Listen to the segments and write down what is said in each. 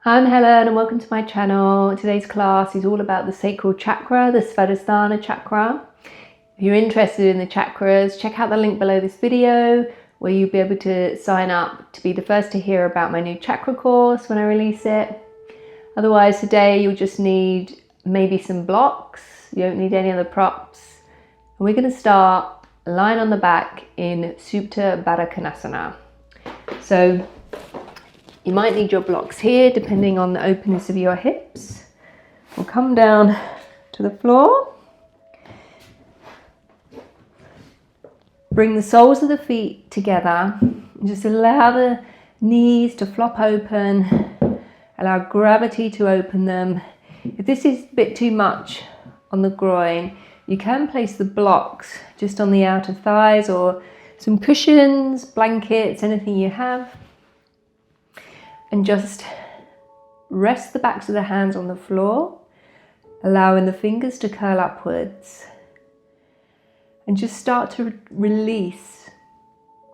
Hi, I'm Helen and welcome to my channel. Today's class is all about the SACRAL Chakra, the Svadhisthana Chakra. If you're interested in the chakras, check out the link below this video where you'll be able to sign up to be the first to hear about my new chakra course when I release it. Otherwise, today you'll just need maybe some blocks. You don't need any other props. And we're going to start lying on the back in Supta Badakanasana. So you might need your blocks here depending on the openness of your hips. We'll come down to the floor. Bring the soles of the feet together. Just allow the knees to flop open. Allow gravity to open them. If this is a bit too much on the groin, you can place the blocks just on the outer thighs or some cushions, blankets, anything you have. And just rest the backs of the hands on the floor, allowing the fingers to curl upwards. And just start to release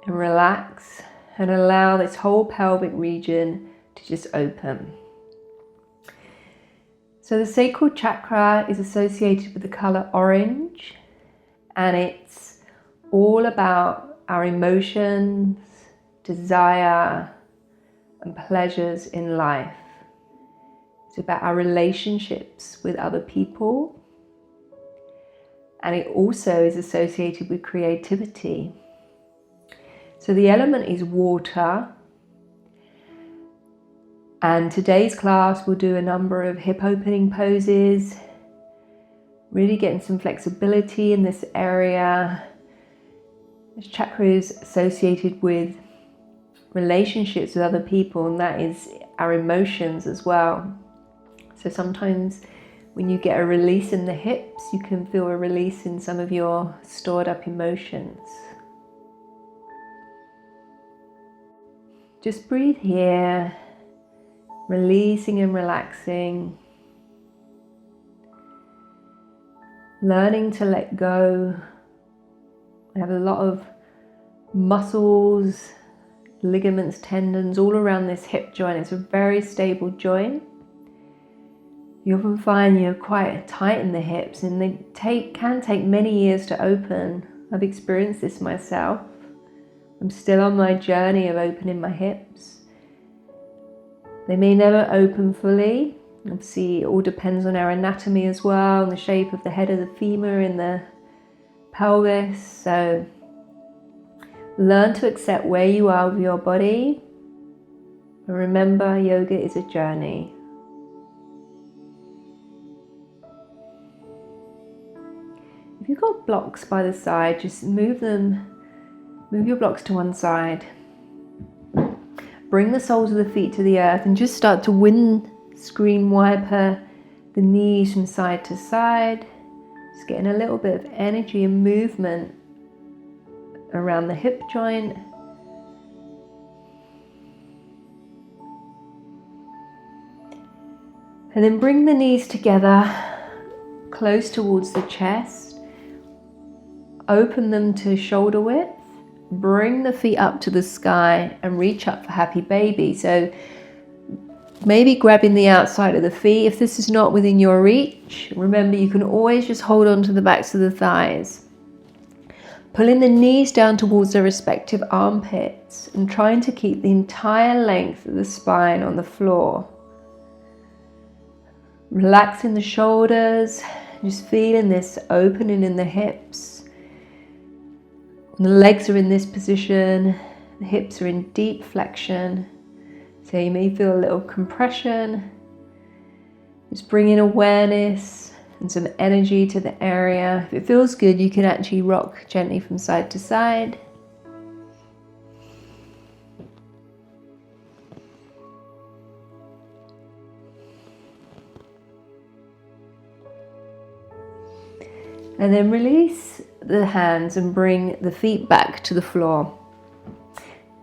and relax and allow this whole pelvic region to just open. So the sacral chakra is associated with the colour orange, and it's all about our emotions, desire, and pleasures in life. It's about our relationships with other people, and it also is associated with creativity. So the element is water, and today's class will do a number of hip opening poses, really getting some flexibility in this area. This chakra is associated with relationships with other people, and that is our emotions as well. So sometimes when you get a release in the hips, you can feel a release in some of your stored up emotions. Just breathe here, releasing and relaxing, learning to let go. We have a lot of muscles, ligaments, tendons all around this hip joint. It's a very stable joint. You often find you're quite tight in the hips, and they can take many years to open. I've experienced this myself. I'm still on my journey of opening my hips. They may never open fully. Obviously, it all depends on our anatomy as well, and the shape of the head of the femur and the pelvis. So learn to accept where you are with your body. And remember, yoga is a journey. If you've got blocks by the side, just move your blocks to one side. Bring the soles of the feet to the earth and just start to windscreen wiper the knees from side to side. Just getting a little bit of energy and movement around the hip joint. And then bring the knees together, close towards the chest. Open them to shoulder width. Bring the feet up to the sky and reach up for happy baby. So maybe grabbing the outside of the feet. If this is not within your reach, remember you can always just hold on to the backs of the thighs. Pulling the knees down towards their respective armpits and trying to keep the entire length of the spine on the floor. Relaxing the shoulders, just feeling this opening in the hips. And the legs are in this position, the hips are in deep flexion. So you may feel a little compression. Just bringing awareness and some energy to the area. If it feels good, you can actually rock gently from side to side. And then release the hands and bring the feet back to the floor.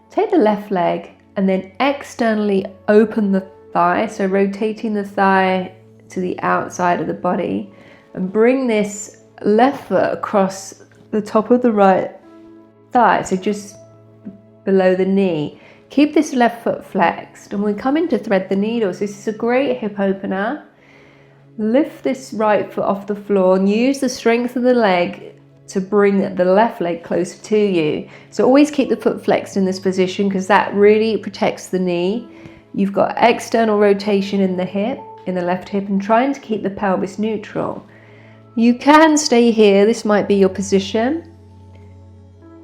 Take the left leg and then externally open the thigh, so rotating the thigh to the outside of the body, and bring this left foot across the top of the right thigh, so just below the knee. Keep this left foot flexed, and we're coming to thread the needles. This is a great hip opener. Lift this right foot off the floor and use the strength of the leg to bring the left leg closer to you. So always keep the foot flexed in this position, because that really protects the knee. You've got external rotation in the hip, in the left hip, and trying to keep the pelvis neutral. You can stay here. This might be your position.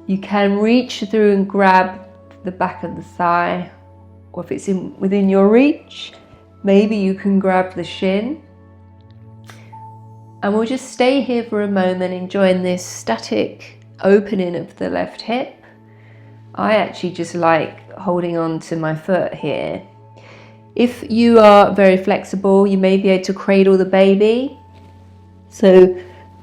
You can reach through and grab the back of the thigh, or if it's within your reach, maybe you can grab the shin. And we'll just stay here for a moment, enjoying this static opening of the left hip. I actually just like holding on to my foot here. If you are very flexible, you may be able to cradle the baby. So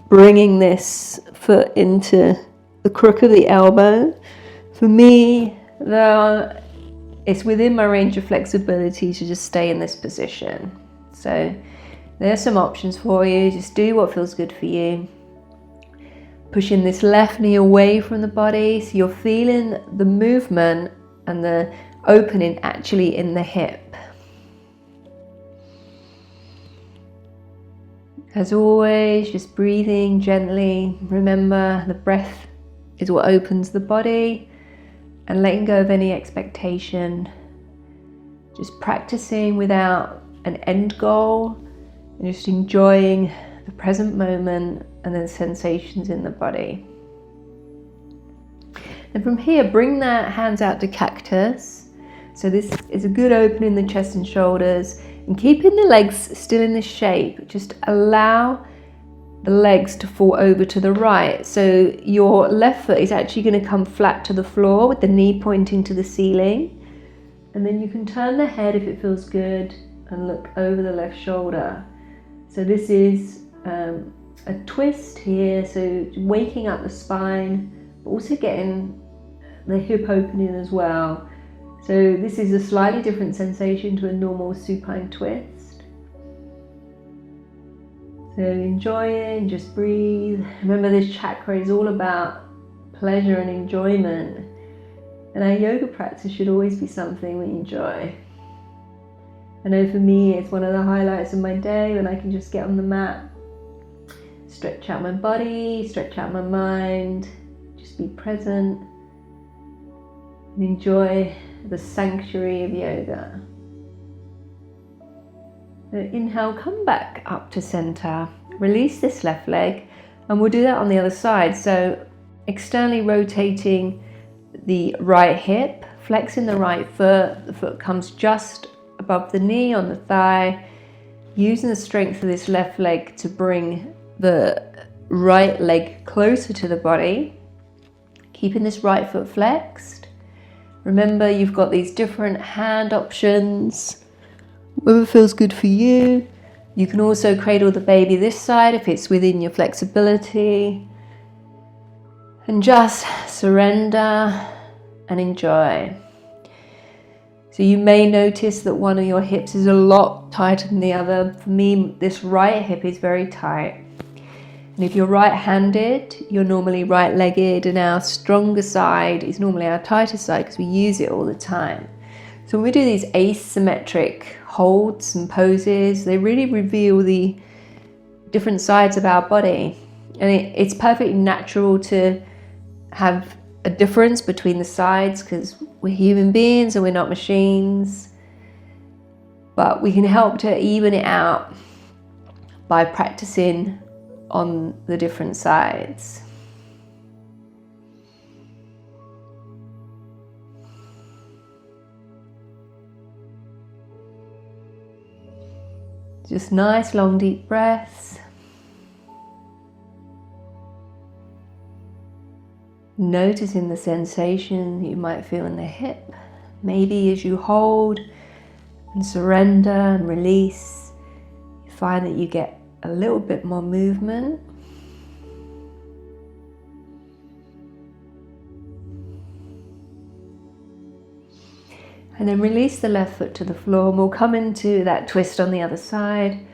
bringing this foot into the crook of the elbow. For me, though, it's within my range of flexibility to just stay in this position. So there's some options for you. Just do what feels good for you. Pushing this left knee away from the body, so you're feeling the movement and the opening actually in the hip. As always, just breathing gently. Remember, the breath is what opens the body, and letting go of any expectation. Just practicing without an end goal, and just enjoying the present moment and the sensations in the body. And from here, bring the hands out to cactus. So this is a good opening in the chest and shoulders, and keeping the legs still in this shape. Just allow the legs to fall over to the right. So your left foot is actually going to come flat to the floor with the knee pointing to the ceiling. And then you can turn the head if it feels good and look over the left shoulder. So this is a twist here, so waking up the spine, but also getting the hip opening as well. So this is a slightly different sensation to a normal supine twist. So enjoy it and just breathe. Remember, this chakra is all about pleasure and enjoyment. And our yoga practice should always be something we enjoy. I know for me, it's one of the highlights of my day when I can just get on the mat, stretch out my body, stretch out my mind, just be present and enjoy the sanctuary of yoga. So inhale, come back up to center, release this left leg, and we'll do that on the other side. So externally rotating the right hip, flexing the right foot, the foot comes just above the knee on the thigh, using the strength of this left leg to bring the right leg closer to the body, keeping this right foot flexed. Remember, you've got these different hand options, whatever feels good for you. You can also cradle the baby this side if it's within your flexibility, and just surrender and enjoy. So you may notice that one of your hips is a lot tighter than the other. For me, this right hip is very tight. And if you're right-handed, you're normally right-legged, and our stronger side is normally our tighter side because we use it all the time. So when we do these asymmetric holds and poses, they really reveal the different sides of our body. And it's perfectly natural to have a difference between the sides because we're human beings and we're not machines. But we can help to even it out by practicing on the different sides. Just nice long deep breaths. Noticing the sensation you might feel in the hip. Maybe as you hold and surrender and release, you find that you get a little bit more movement. And then release the left foot to the floor, and we'll come into that twist on the other side.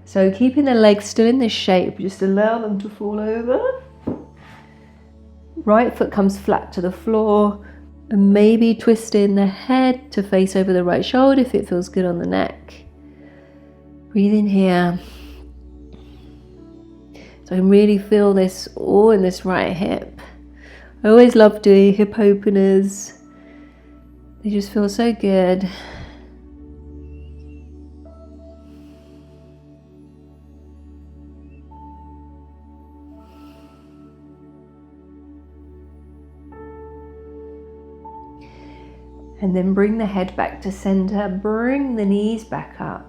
So keeping the legs still in this shape, just allow them to fall over. Right foot comes flat to the floor, And maybe twisting the head to face over the right shoulder if it feels good on the neck. Breathe in here. So I can really feel this all in this right hip. I always love doing hip openers. They just feel so good. And then bring the head back to center, bring the knees back up.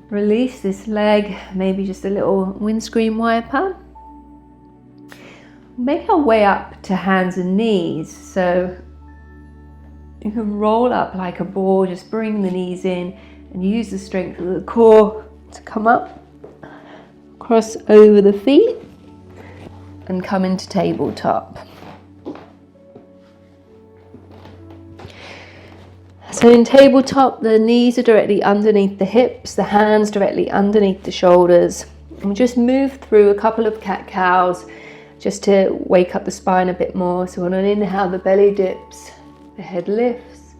Release this leg, maybe just a little windscreen wiper. Make our way up to hands and knees. So you can roll up like a ball, just bring the knees in and use the strength of the core to come up, cross over the feet and come into tabletop. So in tabletop, the knees are directly underneath the hips, the hands directly underneath the shoulders. And we just move through a couple of cat-cows just to wake up the spine a bit more. So on an inhale, the belly dips, the head lifts,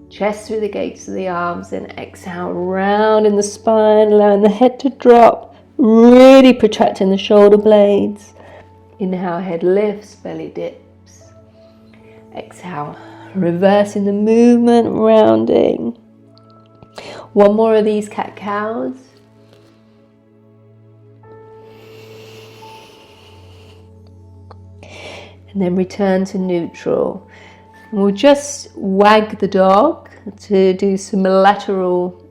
chest through the gates of the arms, then exhale, round in the spine, allowing the head to drop, really protracting the shoulder blades. Inhale, head lifts, belly dips. Exhale. Reversing the movement, rounding. One more of these cat-cows. And then return to neutral. And we'll just wag the dog to do some lateral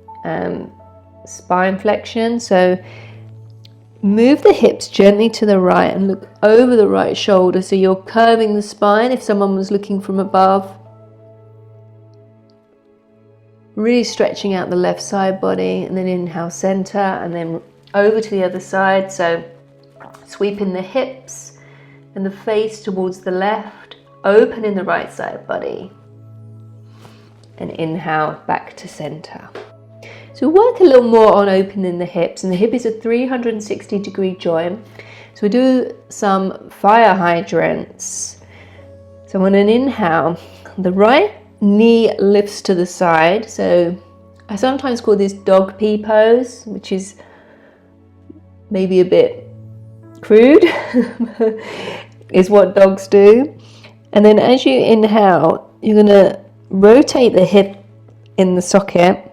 spine flexion. So move the hips gently to the right and look over the right shoulder. So you're curving the spine if someone was looking from above. Really stretching out the left side body, and then inhale center and then over to the other side. So sweeping the hips and the face towards the left, opening the right side body, and inhale back to center. So we'll work a little more on opening the hips, and the hip is a 360-degree joint. So we do some fire hydrants. So on an inhale, the right knee lifts to the side. So I sometimes call this dog pee pose, which is maybe a bit crude, is what dogs do. And then as you inhale, you're going to rotate the hip in the socket,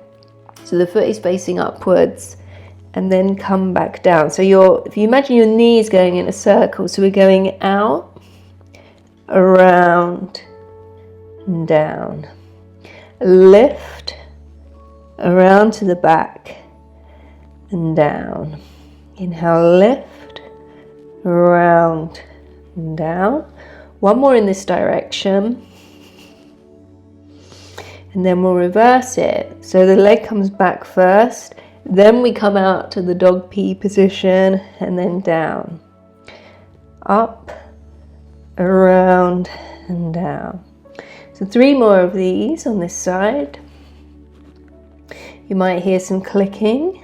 so the foot is facing upwards, and then come back down. So if you imagine your knees going in a circle, so we're going out, around, and down. Lift, around to the back, and down. Inhale, lift, around, and down. One more in this direction. And then we'll reverse it. So the leg comes back first, then we come out to the dog pee position, and then down. Up, around, and down. So 3 more of these on this side. You might hear some clicking.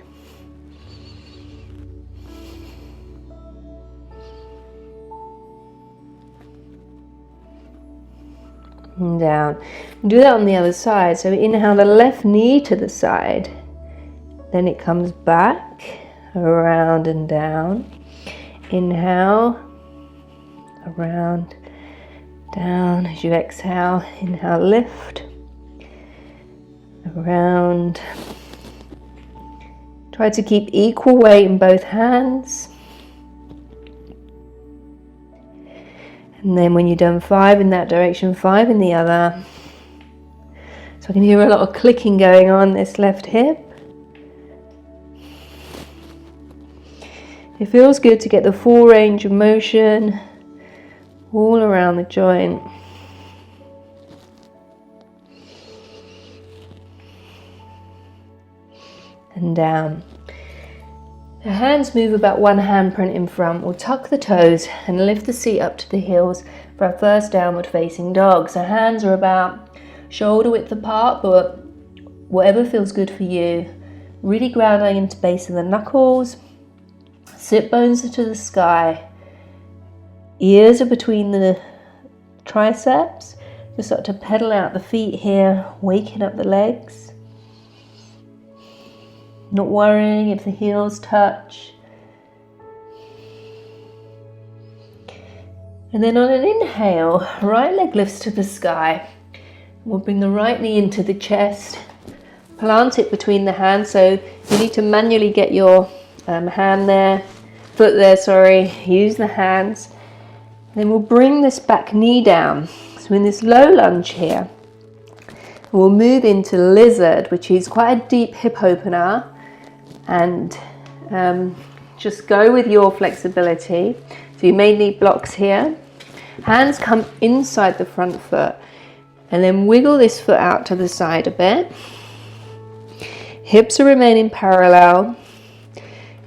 And down. Do that on the other side. So inhale the left knee to the side. Then it comes back, around and down. Inhale, around, down. As you exhale, inhale, lift, around. Try to keep equal weight in both hands. And then when you're done 5 in that direction, 5 in the other. So I can hear a lot of clicking going on this left hip. It feels good to get the full range of motion all around the joint. And down. The hands move about 1 handprint in front. We'll tuck the toes and lift the seat up to the heels for our first downward facing dog. So hands are about shoulder width apart, but whatever feels good for you. Really grounding into base of the knuckles. Sit bones are to the sky. Ears are between the triceps. Just start to pedal out the feet here, waking up the legs. Not worrying if the heels touch. And then on an inhale, right leg lifts to the sky. We'll bring the right knee into the chest. Plant it between the hands, so you need to manually get your foot there, sorry. Use the hands. Then we'll bring this back knee down. So in this low lunge here, we'll move into lizard, which is quite a deep hip opener. And just go with your flexibility. So you may need blocks here. Hands come inside the front foot. And then wiggle this foot out to the side a bit. Hips are remaining parallel.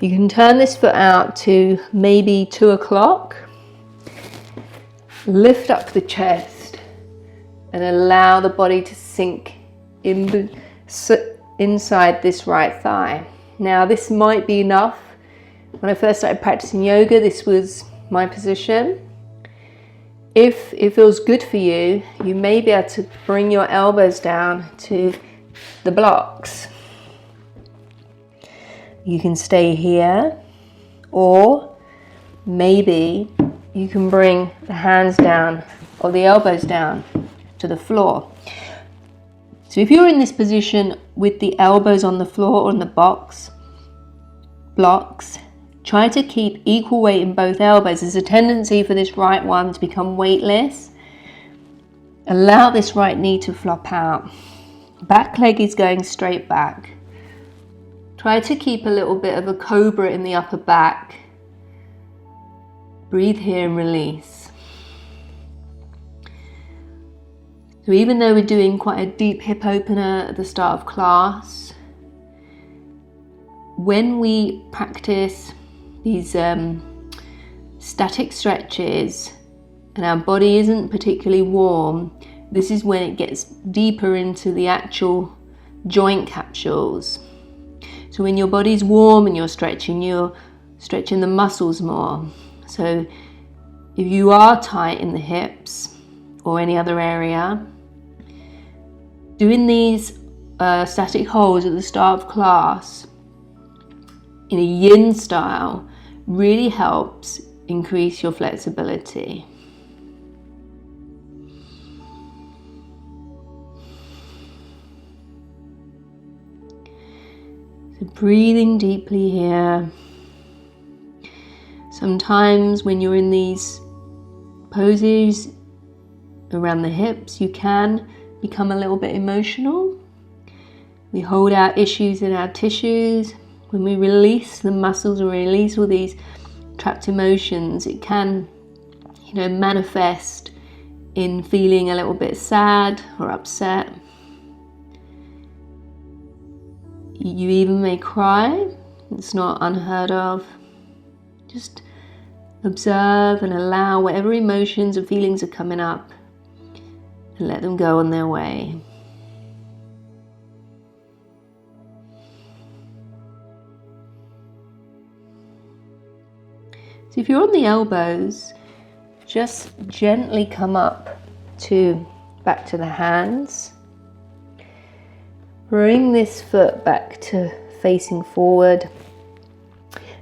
You can turn this foot out to maybe 2 o'clock. Lift up the chest and allow the body to sink inside this right thigh. Now this might be enough. When I first started practicing yoga, this was my position. If it feels good for you, you may be able to bring your elbows down to the blocks. You can stay here, or maybe you can bring the hands down or the elbows down to the floor. So if you're in this position with the elbows on the floor or on the blocks, try to keep equal weight in both elbows. There's a tendency for this right one to become weightless. Allow this right knee to flop out. Back leg is going straight back. Try to keep a little bit of a cobra in the upper back. Breathe here and release. So even though we're doing quite a deep hip opener at the start of class, when we practice these static stretches and our body isn't particularly warm, this is when it gets deeper into the actual joint capsules. So when your body's warm and you're stretching the muscles more. So if you are tight in the hips or any other area, doing these static holds at the start of class in a yin style really helps increase your flexibility. So breathing deeply here. Sometimes when you're in these poses around the hips, you can become a little bit emotional. We hold our issues in our tissues. When we release the muscles and release all these trapped emotions, it can, manifest in feeling a little bit sad or upset. You even may cry. It's not unheard of. Just observe and allow whatever emotions and feelings are coming up and let them go on their way. So if you're on the elbows, just gently come up back to the hands. Bring this foot back to facing forward.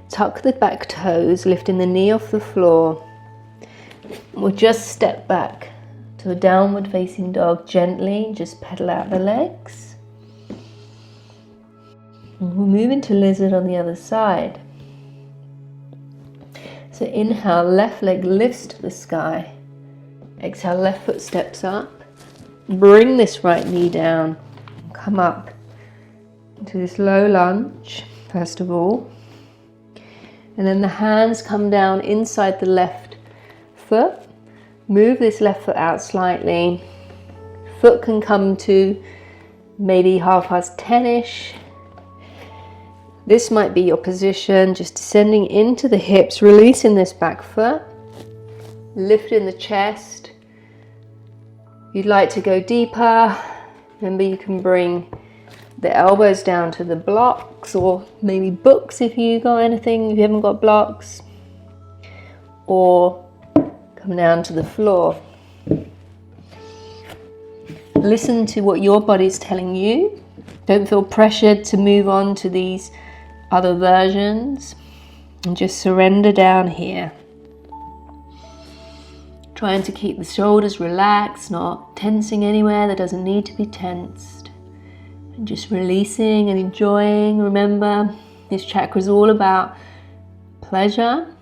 Tuck the back toes, lifting the knee off the floor. We'll just step back to a downward facing dog gently, just pedal out the legs. And we'll move into lizard on the other side. So inhale, left leg lifts to the sky. Exhale, left foot steps up. Bring this right knee down. Come up into this low lunge, first of all. And then the hands come down inside the left foot. Move this left foot out slightly. Foot can come to maybe 10:30-ish. This might be your position, just descending into the hips, releasing this back foot, lifting the chest. If you'd like to go deeper, remember you can bring the elbows down to the blocks, or maybe books if you got anything, if you haven't got blocks, or come down to the floor. Listen to what your body's telling you. Don't feel pressured to move on to these other versions, and just surrender down here. Trying to keep the shoulders relaxed, not tensing anywhere that doesn't need to be tensed. And just releasing and enjoying. Remember, this chakra is all about pleasure.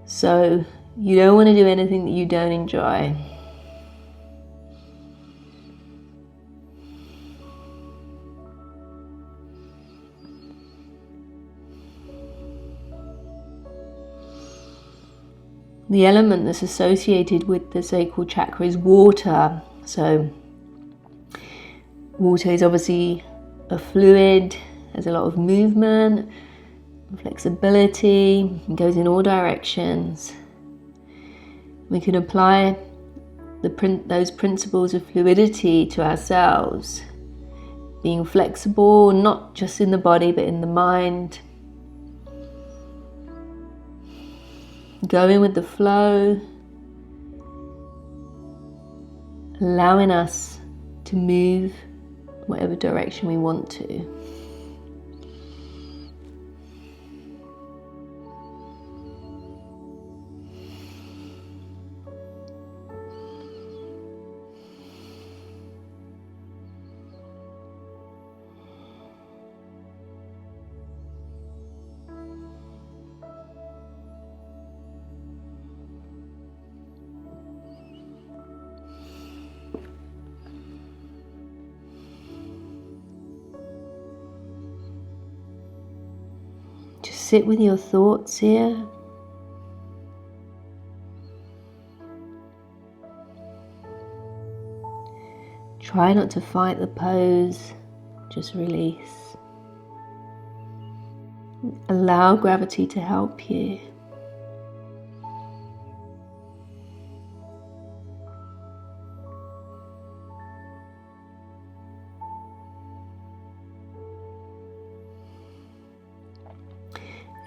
So you don't want to do anything that you don't enjoy. The element that's associated with the sacral chakra is water. So water is obviously a fluid, there's a lot of movement, flexibility, it goes in all directions. We can apply those principles of fluidity to ourselves, being flexible, not just in the body but in the mind. Going with the flow, allowing us to move whatever direction we want to. Sit with your thoughts here. Try not to fight the pose, just release. Allow gravity to help you.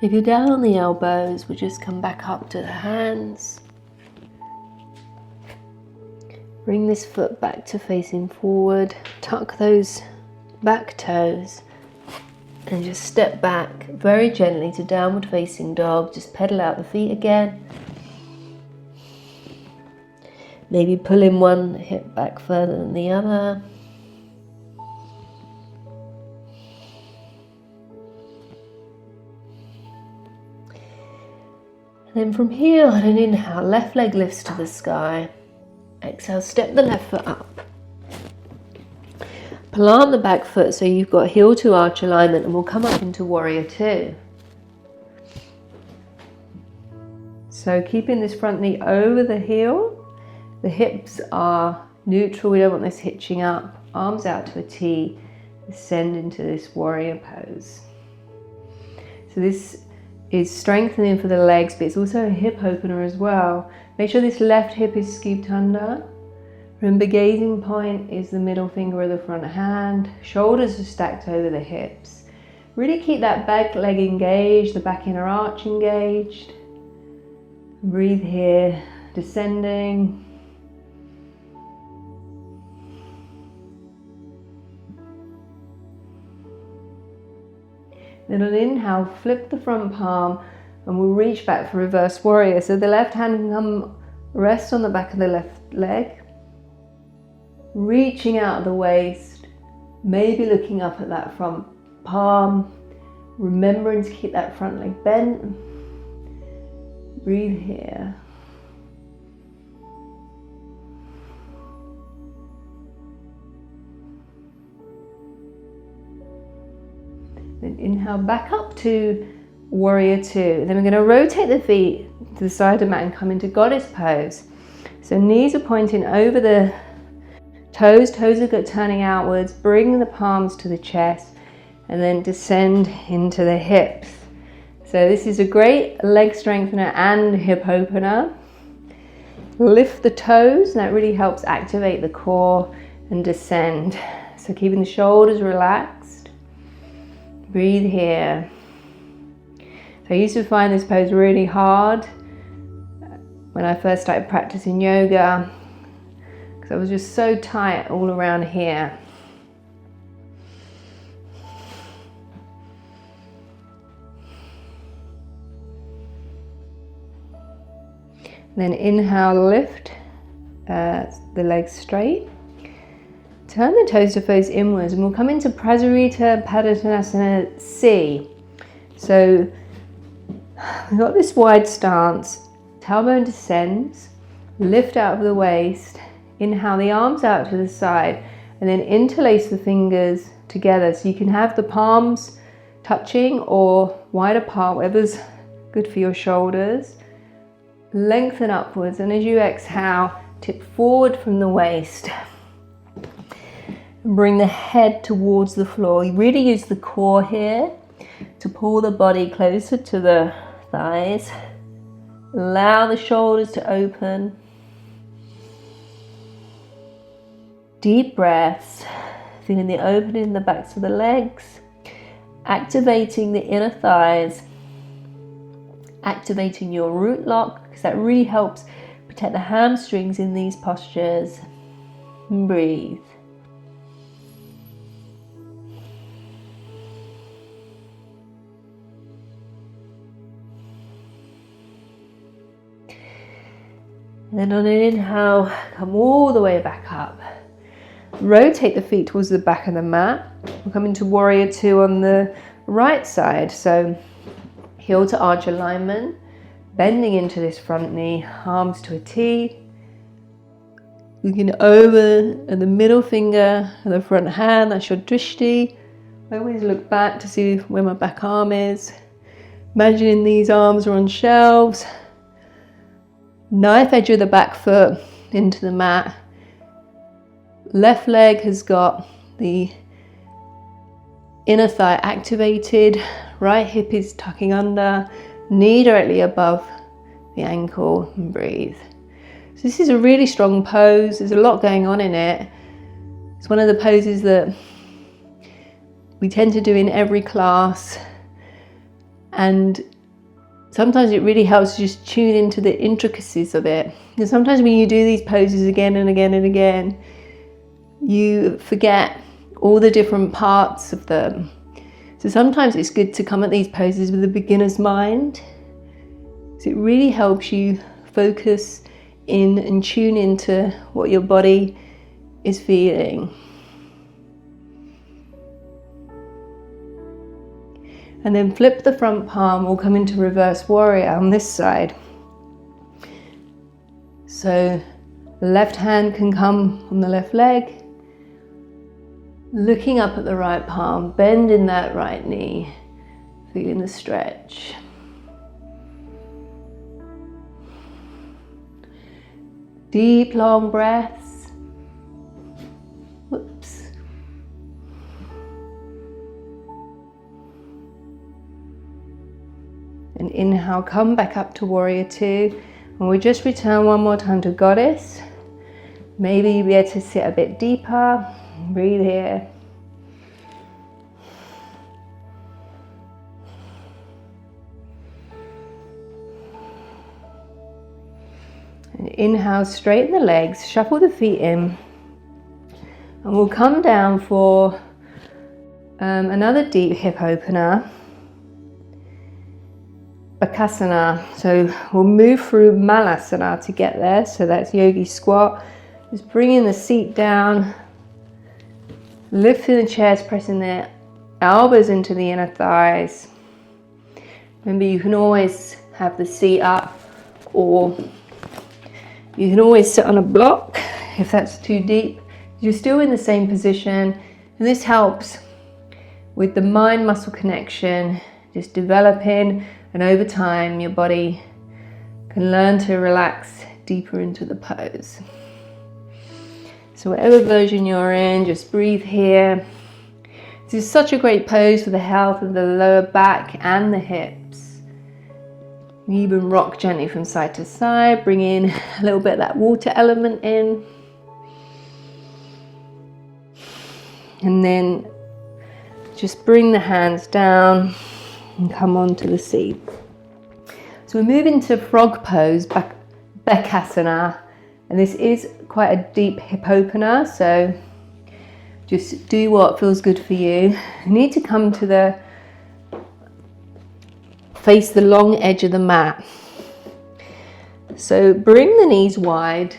If you're down on the elbows, we'll just come back up to the hands. Bring this foot back to facing forward. Tuck those back toes and just step back very gently to downward facing dog. Just pedal out the feet again. Maybe pulling one hip back further than the other. Then from here, on an inhale, left leg lifts to the sky. Exhale, step the left foot up. Plant the back foot so you've got heel to arch alignment, and we'll come up into warrior two. So keeping this front knee over the heel, the hips are neutral, we don't want this hitching up. Arms out to a T, descend into this warrior pose. So this is strengthening for the legs, but it's also a hip opener as well. Make sure this left hip is scooped under. Remember, gazing point is the middle finger of the front hand. Shoulders are stacked over the hips. Really keep that back leg engaged, the back inner arch engaged. Breathe here, descending. Then on inhale, flip the front palm and we'll reach back for reverse warrior. So the left hand can come rest on the back of the left leg. Reaching out of the waist, maybe looking up at that front palm. Remembering to keep that front leg bent. Breathe here. Then inhale back up to warrior two. Then we're going to rotate the feet to the side of the mat and come into goddess pose. So knees are pointing over the toes. Toes are good, turning outwards. Bring the palms to the chest and then descend into the hips. So this is a great leg strengthener and hip opener. Lift the toes, and that really helps activate the core and descend. So keeping the shoulders relaxed. Breathe here. So I used to find this pose really hard when I first started practicing yoga. because I was just so tight all around here. Then inhale, lift the legs straight. Turn the toes to face inwards, and we'll come into Prasarita Badakanasana C. So we've got this wide stance, tailbone descends, lift out of the waist, inhale the arms out to the side, and then interlace the fingers together. So you can have the palms touching or wide apart, whatever's good for your shoulders. Lengthen upwards, and as you exhale, tip forward from the waist. Bring the head towards the floor. You really use the core here to pull the body closer to the thighs. Allow the shoulders to open. Deep breaths, feeling the opening in the backs of the legs, activating the inner thighs, activating your root lock, because that really helps protect the hamstrings in these postures. And breathe. And then on an inhale, come all the way back up. Rotate the feet towards the back of the mat. We'll come into Warrior Two on the right side. So heel to arch alignment, bending into this front knee, arms to a T. Looking over at the middle finger and the front hand, that's your drishti. I always look back to see where my back arm is. Imagining these arms are on shelves. Knife edge of the back foot into the mat. Left leg has got the inner thigh activated. Right hip is tucking under. Knee directly above the ankle, and breathe. So this is a really strong pose. There's a lot going on in it. It's one of the poses that we tend to do in every class, and sometimes it really helps to just tune into the intricacies of it. Because sometimes when you do these poses again and again and again, you forget all the different parts of them. So sometimes it's good to come at these poses with a beginner's mind. So it really helps you focus in and tune into what your body is feeling. And then flip the front palm, we'll come into reverse warrior on this side. So the left hand can come on the left leg, looking up at the right palm, bending that right knee, feeling the stretch. Deep, long breaths. Whoops. And inhale, come back up to Warrior Two. And we just return one more time to Goddess. Maybe you'll be able to sit a bit deeper. Breathe here. And inhale, straighten the legs, shuffle the feet in. And we'll come down for another deep hip opener. Beckasana. So we'll move through Malasana to get there. So that's yogi squat. Just bringing the seat down, lifting the chest, pressing the elbows into the inner thighs. Remember, you can always have the seat up, or you can always sit on a block if that's too deep. You're still in the same position, and this helps with the mind-muscle connection, just developing. And over time, your body can learn to relax deeper into the pose. So whatever version you're in, just breathe here. This is such a great pose for the health of the lower back and the hips. You even rock gently from side to side, bring in a little bit of that water element in. And then just bring the hands down and come onto the seat. So we move into frog pose, Beckasana, And this is quite a deep hip opener, so just do what feels good for you. You need to come to face the long edge of the mat. So bring the knees wide.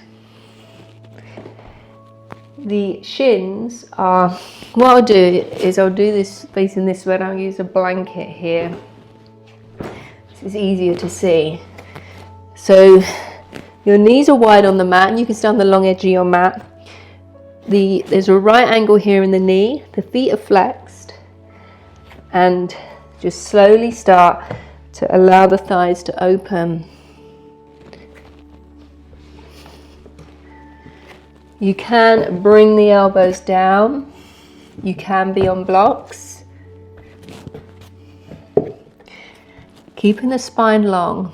The shins are, what I'll do is I'll do this facing this way, and I'll use a blanket here. This is easier to see. So your knees are wide on the mat, and you can stay on the long edge of your mat. There's a right angle here in the knee, the feet are flexed, and just slowly start to allow the thighs to open. You can bring the elbows down, you can be on blocks, keeping the spine long.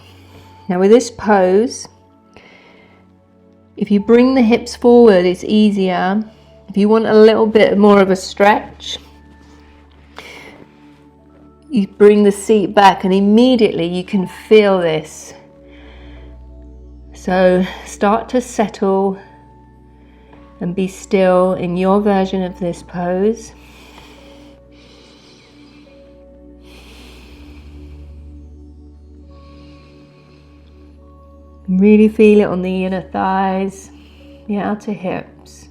Now with this pose, if you bring the hips forward, it's easier. If you want a little bit more of a stretch, you bring the seat back, and immediately you can feel this. So start to settle and be still in your version of this pose. Really feel it on the inner thighs, the outer hips.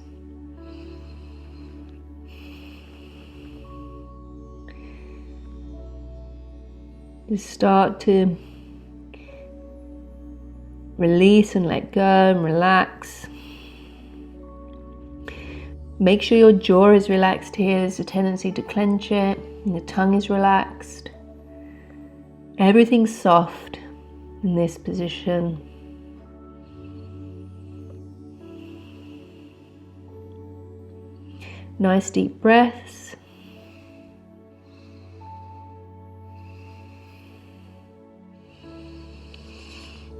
Just start to release and let go and relax. Make sure your jaw is relaxed here. There's a tendency to clench it, and the tongue is relaxed. Everything's soft in this position. Nice deep breaths.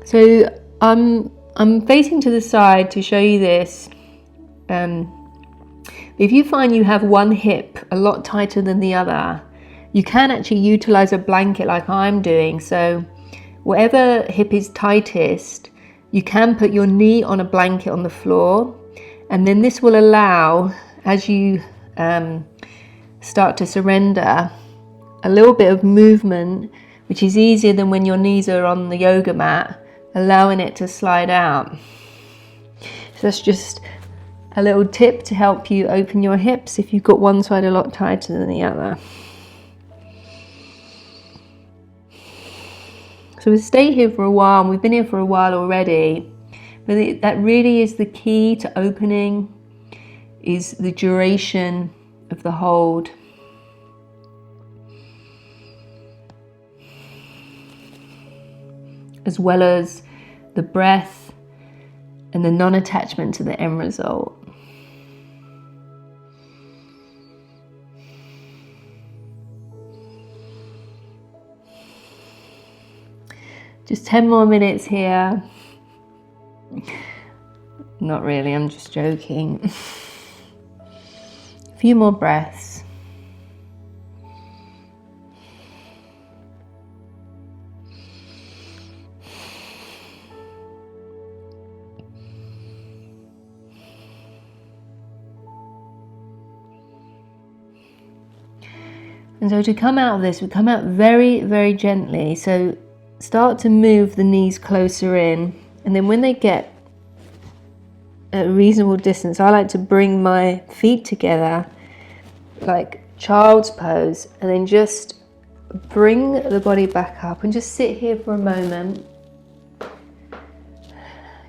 So I'm facing to the side to show you this. If you find you have one hip a lot tighter than the other, you can actually utilize a blanket like I'm doing. So whatever hip is tightest, you can put your knee on a blanket on the floor, and then this will allow, as you start to surrender, a little bit of movement, which is easier than when your knees are on the yoga mat, allowing it to slide out. So that's just a little tip to help you open your hips if you've got one side a lot tighter than the other. So we'll stay here for a while, and we've been here for a while already, but that really is the key to opening, is the duration of the hold. As well as the breath and the non-attachment to the end result. Just 10 more minutes here. Not really, I'm just joking. A few more breaths. And so to come out of this, we come out very, very gently. So start to move the knees closer in, and then when they get at a reasonable distance, I like to bring my feet together like child's pose, and then just bring the body back up and just sit here for a moment.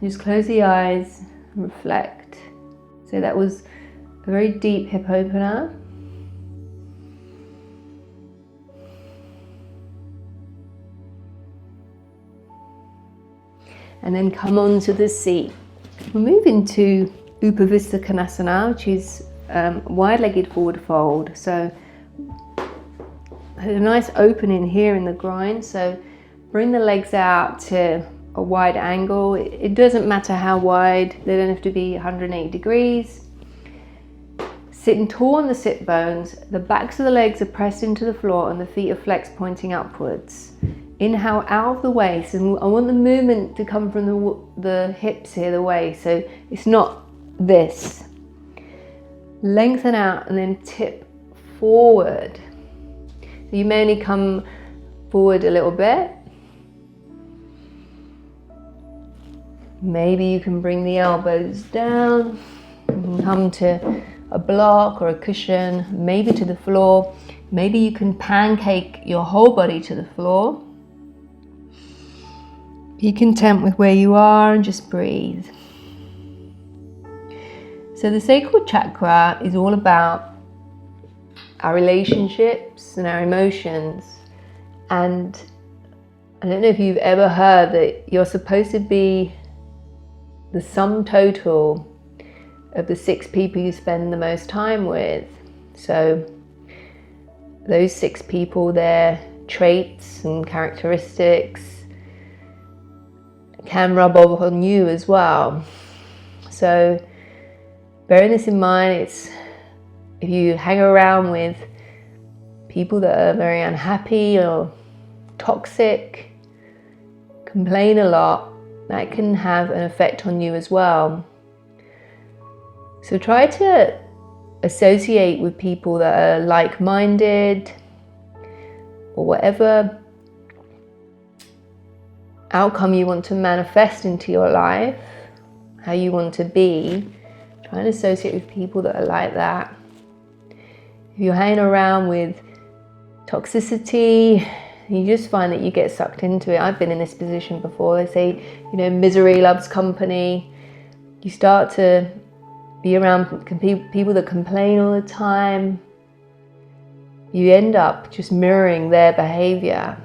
Just close the eyes and reflect. So that was a very deep hip opener. And then come onto the seat. We'll move into Badakanasana, which is wide-legged forward fold. So there's a nice opening here in the groin. So bring the legs out to a wide angle. It doesn't matter how wide, they don't have to be 180 degrees. Sitting tall on the sit bones, the backs of the legs are pressed into the floor and the feet are flexed, pointing upwards. Inhale out of the waist, and I want the movement to come from the hips here, the waist, so it's not this. Lengthen out and then tip forward. So you may only come forward a little bit. Maybe you can bring the elbows down. You can come to a block or a cushion, maybe to the floor. Maybe you can pancake your whole body to the floor. Be content with where you are and just breathe. So the sacral chakra is all about our relationships and our emotions. And I don't know if you've ever heard that you're supposed to be the sum total of the 6 people you spend the most time with. So those 6 people, their traits and characteristics can rub off on you as well. So bearing this in mind, it's if you hang around with people that are very unhappy or toxic, complain a lot, that can have an effect on you as well. So try to associate with people that are like-minded, or whatever outcome you want to manifest into your life, how you want to be. Try and associate with people that are like that. If you're hanging around with toxicity, you just find that you get sucked into it. I've been in this position before. They say, misery loves company. You start to be around people that complain all the time. You end up just mirroring their behavior.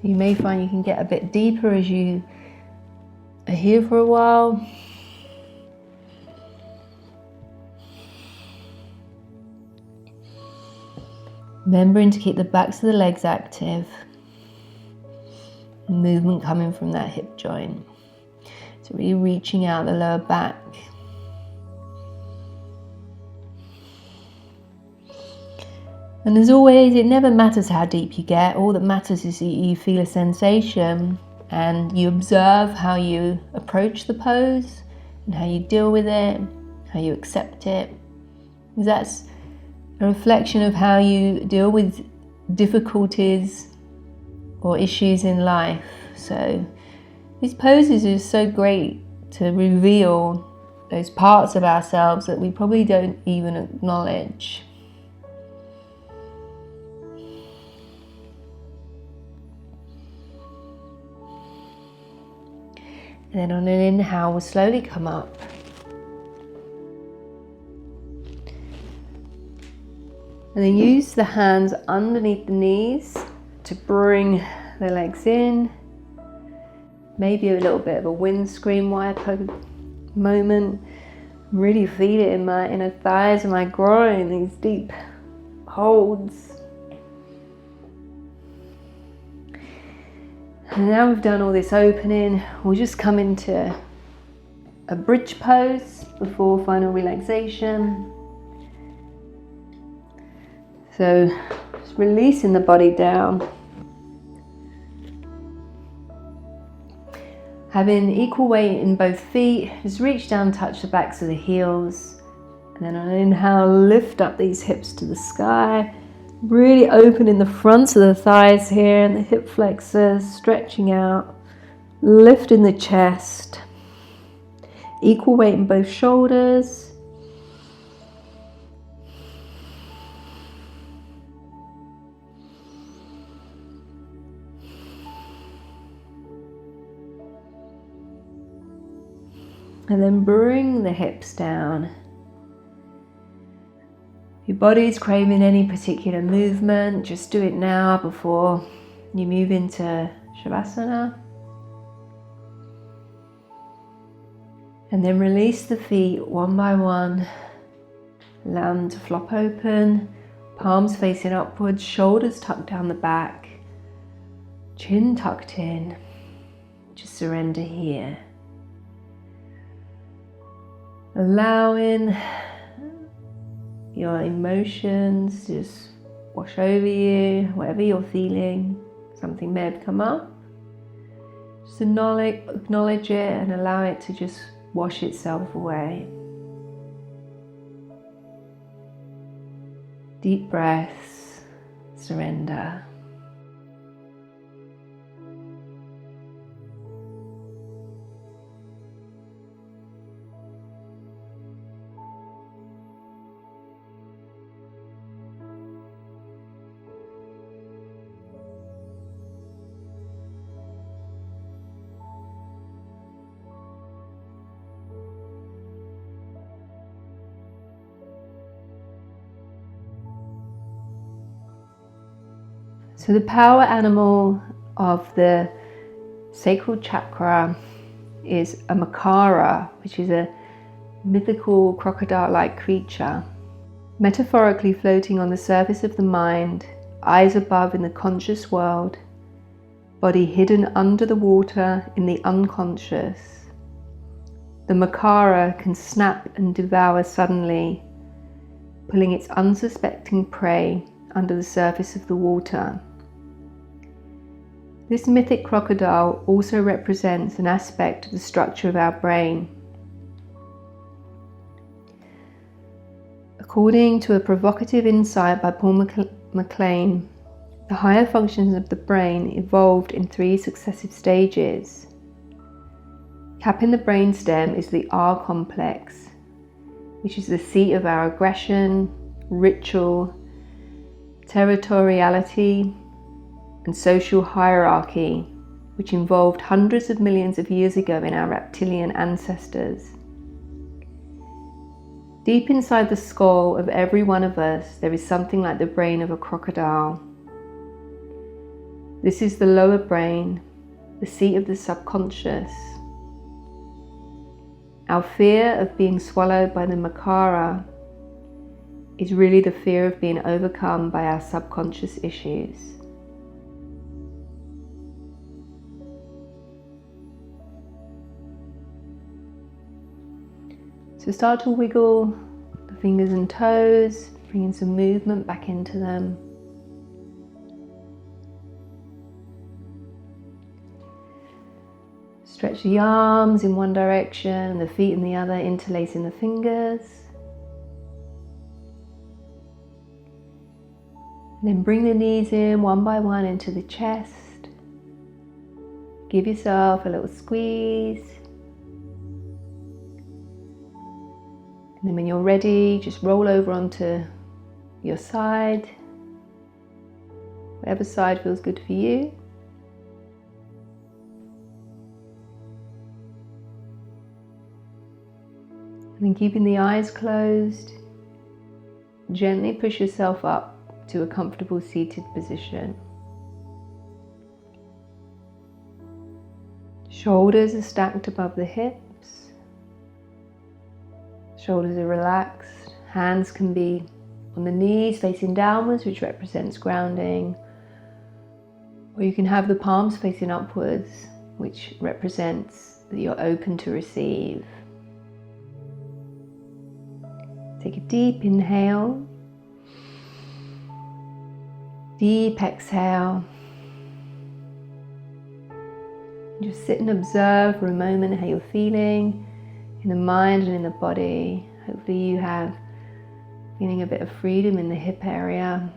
You may find you can get a bit deeper as you are here for a while. Remembering to keep the backs of the legs active. Movement coming from that hip joint. So really reaching out the lower back. And as always, it never matters how deep you get. All that matters is that you feel a sensation and you observe how you approach the pose and how you deal with it, how you accept it. Because that's a reflection of how you deal with difficulties or issues in life. So these poses are so great to reveal those parts of ourselves that we probably don't even acknowledge. And then on an inhale, we'll slowly come up. And then use the hands underneath the knees to bring the legs in. Maybe a little bit of a windscreen wiper moment. Really feel it in my inner thighs and my groin, these deep holds. And now we've done all this opening, we'll just come into a bridge pose before final relaxation. So just releasing the body down. Having equal weight in both feet, just reach down, touch the backs of the heels. And then on an inhale, lift up these hips to the sky. Really opening the fronts of the thighs here and the hip flexors, stretching out, lifting the chest. Equal weight in both shoulders. And then bring the hips down. If your body is craving any particular movement, just do it now before you move into Shavasana. And then release the feet one by one. Allow them to flop open, palms facing upwards, shoulders tucked down the back, chin tucked in. Just surrender here. allowing your emotions to just wash over you, whatever you're feeling. Something may have come up. Just acknowledge it and allow it to just wash itself away. Deep breaths, surrender. So the power animal of the sacral chakra is a makara, which is a mythical crocodile-like creature, metaphorically floating on the surface of the mind, eyes above in the conscious world, body hidden under the water in the unconscious. The makara can snap and devour suddenly, pulling its unsuspecting prey under the surface of the water. This mythic crocodile also represents an aspect of the structure of our brain. According to a provocative insight by Paul MacLean, the higher functions of the brain evolved in 3 successive stages. Capping the brainstem is the R complex, which is the seat of our aggression, ritual, territoriality, and social hierarchy, which evolved hundreds of millions of years ago in our reptilian ancestors. Deep inside the skull of every one of us, there is something like the brain of a crocodile. This is the lower brain, the seat of the subconscious. Our fear of being swallowed by the makara is really the fear of being overcome by our subconscious issues. So start to wiggle the fingers and toes, bringing some movement back into them. Stretch the arms in one direction, the feet in the other, interlacing the fingers. And then bring the knees in one by one into the chest. Give yourself a little squeeze. And then when you're ready, just roll over onto your side, whatever side feels good for you. And then keeping the eyes closed, gently push yourself up to a comfortable seated position. Shoulders are stacked above the hips. Shoulders are relaxed. Hands can be on the knees facing downwards, which represents grounding. Or you can have the palms facing upwards, which represents that you're open to receive. Take a deep inhale. Deep exhale. Just sit and observe for a moment how you're feeling in the mind and in the body. Hopefully you have feeling a bit of freedom in the hip area.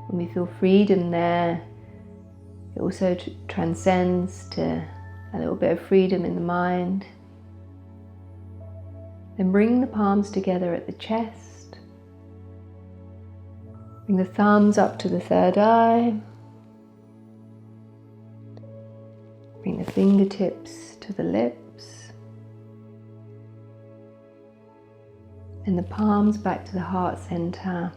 When we feel freedom there, it also transcends to a little bit of freedom in the mind. Then bring the palms together at the chest. Bring the thumbs up to the third eye. Bring the fingertips to the lips. And the palms back to the heart center.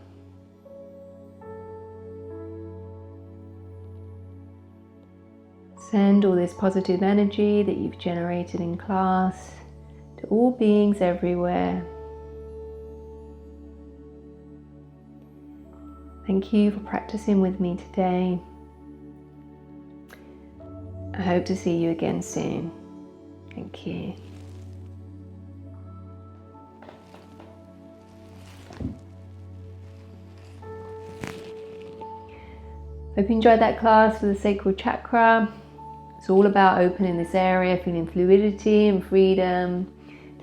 Send all this positive energy that you've generated in class to all beings everywhere. Thank you for practicing with me today. I hope to see you again soon. Thank you. Hope you enjoyed that class for the sacral chakra. It's all about opening this area, feeling fluidity and freedom,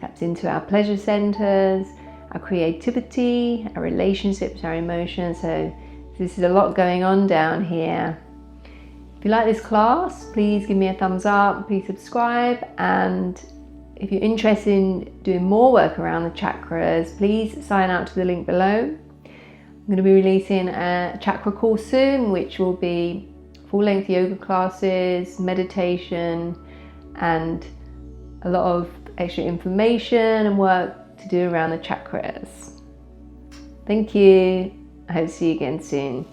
taps into our pleasure centers, our creativity, our relationships, our emotions. So this is a lot going on down here. If you like this class, please give me a thumbs up, please subscribe, and if you're interested in doing more work around the chakras, please sign up to the link below. I'm going to be releasing a chakra course soon, which will be full-length yoga classes, meditation, and a lot of extra information and work to do around the chakras. Thank you. I hope to see you again soon.